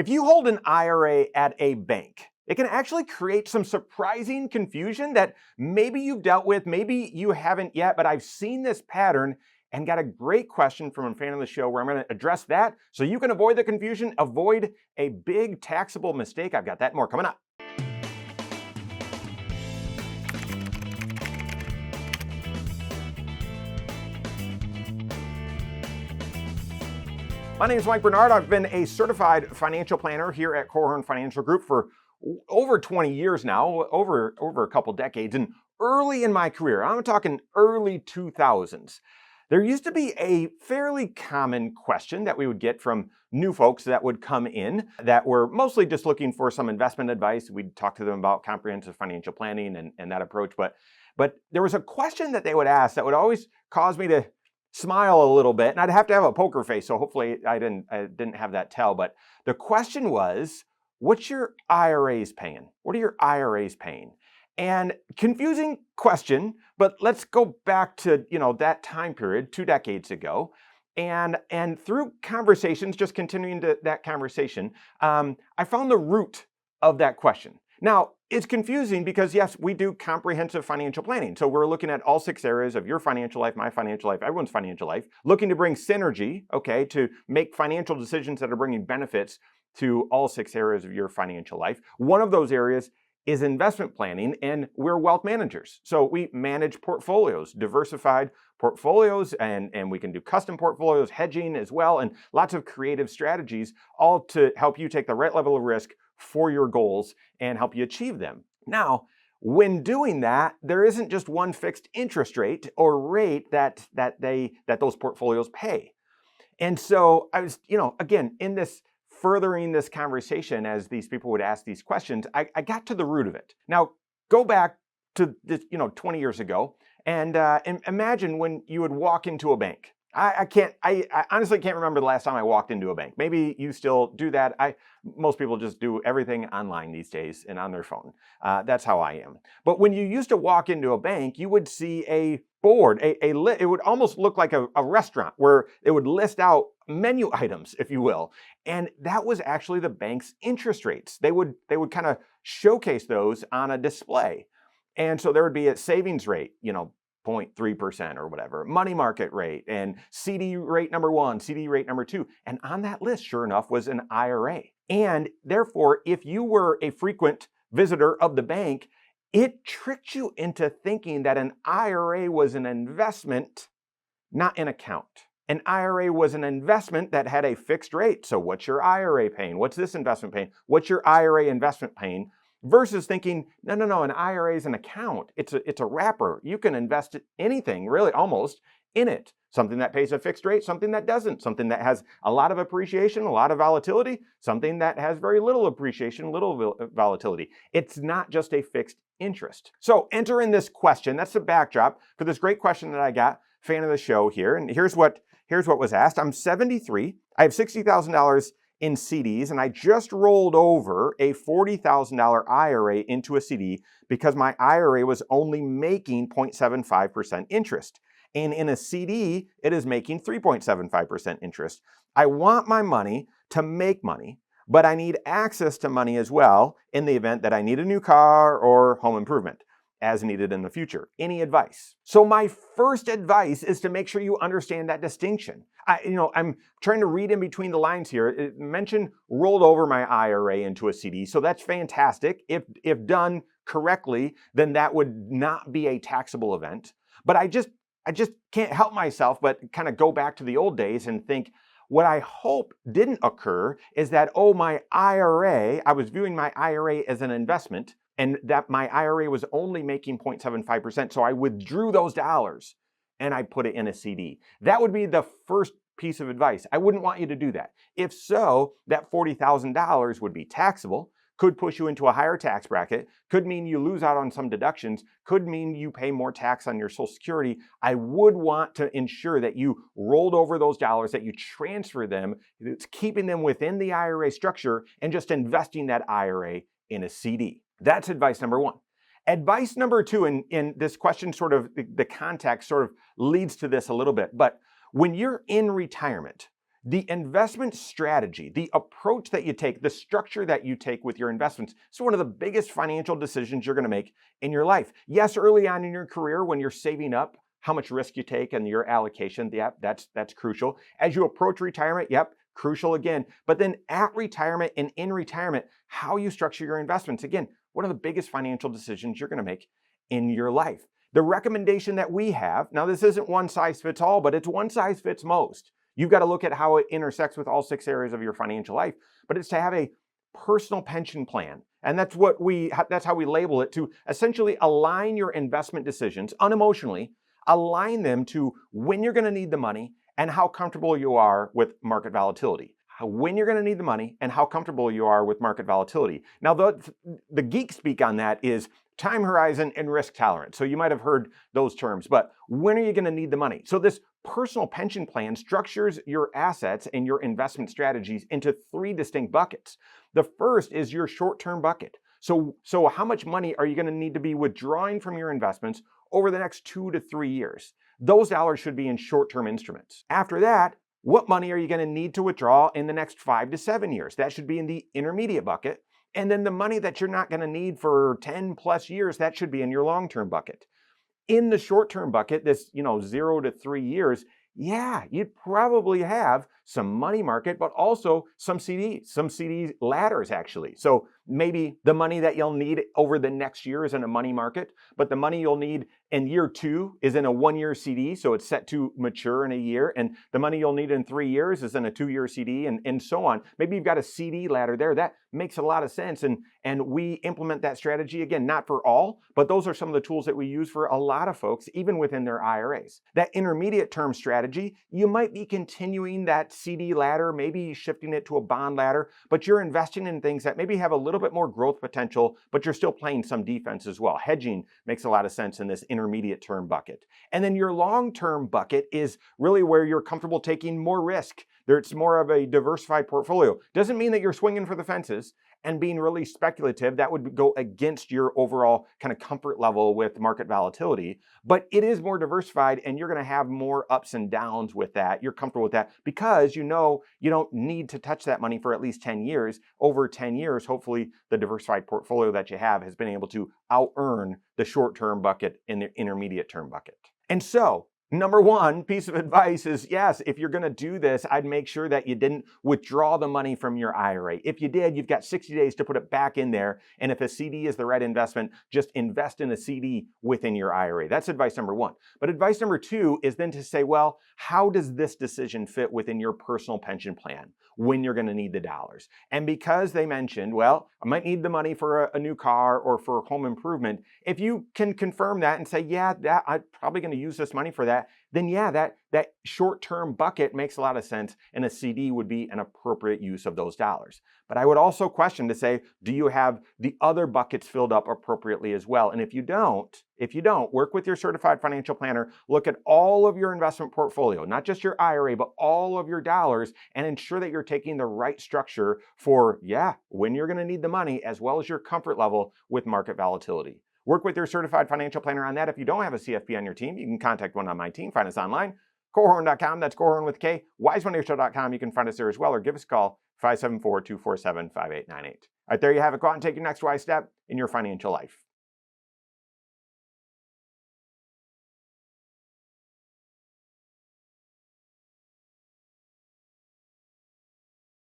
If you hold an IRA at a bank, it can actually create some surprising confusion that maybe you've dealt with, maybe you haven't yet, but I've seen this pattern and got a great question from a fan of the show where I'm going to address that so you can avoid the confusion, avoid a big taxable mistake. I've got that and more coming up. My name is Mike Bernard. I've been a certified financial planner here at Korhorn Financial Group for over 20 years now, over a couple decades. And early in my career, I'm talking early 2000s, there used to be a fairly common question that we would get from new folks that would come in that were mostly just looking for some investment advice. We'd talk to them about comprehensive financial planning and that approach. But there was a question that they would ask that would always cause me to smile a little bit, and I'd have to have a poker face, so hopefully I didn't have that tell. But the question was, what's your IRAs paying? What are your IRAs paying? And confusing question, but let's go back to that time period 2 decades ago, and through conversations, just continuing that conversation, I found the root of that question. Now, it's confusing because, yes, we do comprehensive financial planning. So we're looking at all 6 areas of your financial life, my financial life, everyone's financial life, looking to bring synergy, okay, to make financial decisions that are bringing benefits to all 6 areas of your financial life. One of those areas is investment planning, and we're wealth managers. So we manage portfolios, diversified portfolios, and we can do custom portfolios, hedging as well, and lots of creative strategies, all to help you take the right level of risk for your goals and help you achieve them. Now, when doing that, there isn't just one fixed interest rate or rate that those portfolios pay. And so I was, again, in this furthering this conversation as these people would ask these questions, I got to the root of it. Now, go back to this, 20 years ago, and imagine when you would walk into a bank. I honestly can't remember the last time I walked into a bank. Maybe you still do that. Most people just do everything online these days and on their phone. That's how I am. But when you used to walk into a bank, you would see a board, it would almost look like a restaurant where it would list out menu items, if you will. And that was actually the bank's interest rates. They would kind of showcase those on a display. And so there would be a savings rate, 0.3% or whatever, money market rate, and CD rate number 1, CD rate number 2. And on that list, sure enough, was an IRA. And therefore, if you were a frequent visitor of the bank, it tricked you into thinking that an IRA was an investment, not an account. An IRA was an investment that had a fixed rate. So what's your IRA paying? What's this investment paying? What's your IRA investment paying? Versus thinking, no, an IRA is an account. It's a wrapper. You can invest anything, really, almost, in it. Something that pays a fixed rate, something that doesn't, something that has a lot of appreciation, a lot of volatility, something that has very little appreciation, little volatility. It's not just a fixed interest. So enter in this question. That's the backdrop for this great question that I got, fan of the show here. And here's what was asked. I'm 73. I have $60,000 in CDs, and I just rolled over a $40,000 IRA into a CD because my IRA was only making 0.75% interest. And in a CD, it is making 3.75% interest. I want my money to make money, but I need access to money as well in the event that I need a new car or home improvement as needed in the future. Any advice? So my first advice is to make sure you understand that distinction. I'm trying to read in between the lines here. It mentioned rolled over my IRA into a CD, so that's fantastic. If done correctly, then that would not be a taxable event. But I just can't help myself but kind of go back to the old days and think, what I hope didn't occur is that, my IRA, I was viewing my IRA as an investment, and that my IRA was only making 0.75%. So I withdrew those dollars and I put it in a CD. That would be the first piece of advice. I wouldn't want you to do that. If so, that $40,000 would be taxable, could push you into a higher tax bracket, could mean you lose out on some deductions, could mean you pay more tax on your Social Security. I would want to ensure that you rolled over those dollars, that you transfer them, keeping them within the IRA structure and just investing that IRA in a CD. That's advice number 1. Advice number 2, and this question sort of, the context sort of leads to this a little bit, but when you're in retirement, The investment strategy, the approach that you take, the structure that you take with your investments is one of the biggest financial decisions you're going to make in your life. Yes, early on in your career when you're saving up, how much risk you take and your allocation, yep, that's crucial. As you approach retirement, yep, crucial again. But then at retirement and in retirement, how you structure your investments, again, one of the biggest financial decisions you're going to make in your life. The recommendation that we have, now this isn't one size fits all, but it's one size fits most. You've got to look at how it intersects with all 6 areas of your financial life, but it's to have a personal pension plan. And that's how we label it, to essentially align your investment decisions unemotionally, align them to when you're going to need the money and how comfortable you are with market volatility. When you're going to need the money and how comfortable you are with market volatility. Now, the geek speak on that is time horizon and risk tolerance. So you might have heard those terms, but when are you going to need the money? So this personal pension plan structures your assets and your investment strategies into 3 distinct buckets. The first is your short-term bucket. So how much money are you going to need to be withdrawing from your investments over the next 2 to 3 years? Those dollars should be in short-term instruments. After that, what money are you going to need to withdraw in the next 5 to 7 years? That should be in the intermediate bucket. And then the money that you're not going to need for 10 plus years, that should be in your long-term bucket. In the short-term bucket, this 0 to 3 years, yeah, you'd probably have some money market, but also some CD ladders actually. So maybe the money that you'll need over the next year is in a money market, but the money you'll need in year 2 is in a 1-year CD, so it's set to mature in a year, and the money you'll need in 3 years is in a 2-year CD, and so on. Maybe you've got a CD ladder there. That makes a lot of sense, and we implement that strategy, again, not for all, but those are some of the tools that we use for a lot of folks, even within their IRAs. That intermediate term strategy, you might be continuing that CD ladder, maybe shifting it to a bond ladder, but you're investing in things that maybe have a little bit more growth potential, but you're still playing some defense as well. Hedging makes a lot of sense in this intermediate term bucket. And then your long-term bucket is really where you're comfortable taking more risk. It's more of a diversified portfolio. Doesn't mean that you're swinging for the fences and being really speculative. That would go against your overall kind of comfort level with market volatility, but it is more diversified and you're going to have more ups and downs with that. You're comfortable with that because you know you don't need to touch that money for at least 10 years. Over 10 years, hopefully the diversified portfolio that you have has been able to out-earn the short-term bucket in the intermediate term bucket. And so, number 1 piece of advice is, yes, if you're going to do this, I'd make sure that you didn't withdraw the money from your IRA. If you did, you've got 60 days to put it back in there. And if a CD is the right investment, just invest in a CD within your IRA. That's advice number 1. But advice number 2 is then to say, well, how does this decision fit within your personal pension plan when you're going to need the dollars? And because they mentioned, well, I might need the money for a new car or for home improvement, if you can confirm that and say, yeah, I'm probably going to use this money for that, then yeah, that short-term bucket makes a lot of sense, and a CD would be an appropriate use of those dollars. But I would also question to say, do you have the other buckets filled up appropriately as well? And if you don't, work with your certified financial planner, look at all of your investment portfolio, not just your IRA, but all of your dollars, and ensure that you're taking the right structure for, yeah, when you're going to need the money, as well as your comfort level with market volatility. Work with your certified financial planner on that. If you don't have a CFP on your team, you can contact one on my team. Find us online, Korhorn.com. That's Korhorn with K. WiseMoneyShow.com. You can find us there as well, or give us a call, 574-247-5898. All right, there you have it. Go out and take your next wise step in your financial life.